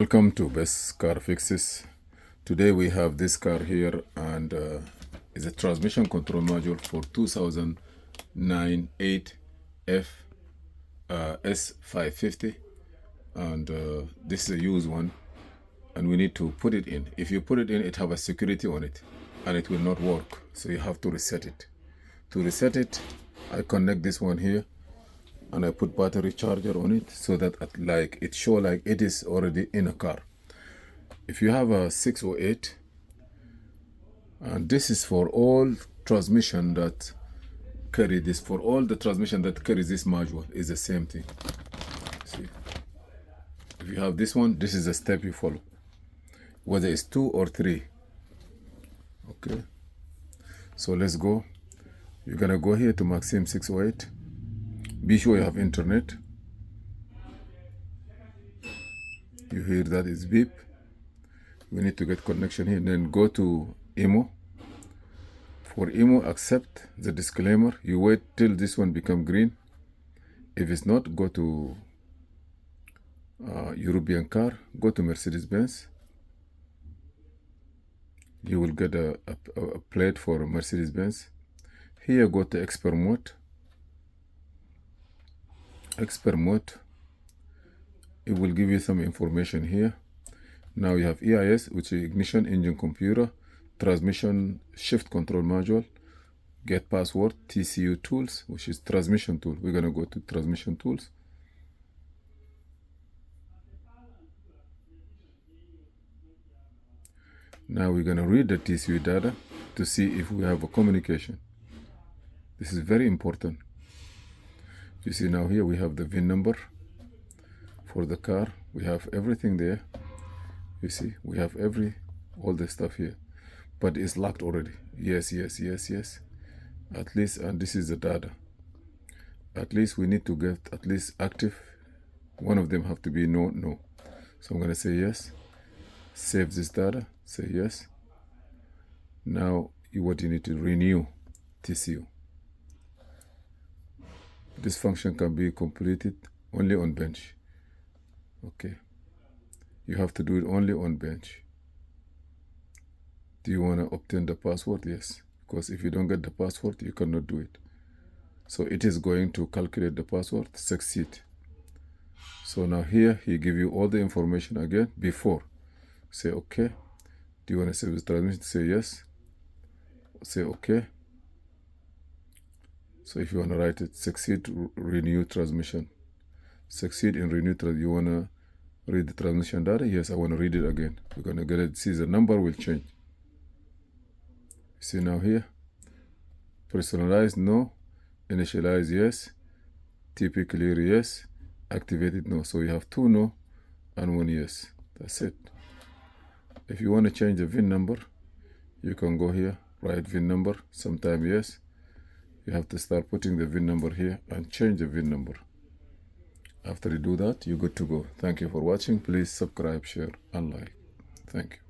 Welcome to Best Car Fixes. Today we have this car here, and it's a transmission control module for 2009 8F S550, and this is a used one, and we need to put it in. If you put it in, it have a security on it and it will not work, so you have to reset it. To reset it, I connect this one here and I put battery charger on it so that it show like it is already in a car. If you have a 608, and this is for all transmission that carry this, for all the transmission that carries this module is the same thing. See, if you have this one, this is the step you follow, whether it's 2 or 3. Okay, so let's go. You're gonna go here to Maxim 608. Be sure you have internet. You hear that is beep. We need to get connection here. Then go to IMO. For IMO, accept the disclaimer. You wait till this one become green. If it's not, go to European car. Go to Mercedes-Benz. You will get a plate for Mercedes-Benz. Here, go to expert mode. Expert mode, it will give you some information here. Now you have EIS, which is ignition, engine, computer, transmission, shift control module, get password, TCU tools, which is transmission tool. We're gonna go to transmission tools. Now we're gonna read the TCU data to see if we have a communication. This is very important. You see now here we have the VIN number for the car. We have everything there. You see, we have all the stuff here, but it's locked already. Yes. At least, and this is the data. At least we need to get at least active. One of them have to be no. So I'm gonna say yes. Save this data. Say yes. Now what you need to renew TCU. This function can be completed only on bench. Okay. You have to do it only on bench. Do you want to obtain the password? Yes. Because if you don't get the password, you cannot do it. So it is going to calculate the password, succeed. So now here, he give you all the information again before. Say okay. Do you want to save the transmission? Say yes. Say okay. So if you want to write it, succeed, renew transmission. Succeed in renew transmission. You want to read the transmission data? Yes, I want to read it again. We're going to get it. See, the number will change. See now here. Personalized, no. Initialize, yes. TP clear, yes. Activated, no. So you have 2 no and 1 yes. That's it. If you want to change the VIN number, you can go here, write VIN number, sometime yes. You have to start putting the VIN number here and change the VIN number. After you do that, you're good to go. Thank you for watching. Please subscribe, share, and like. Thank you.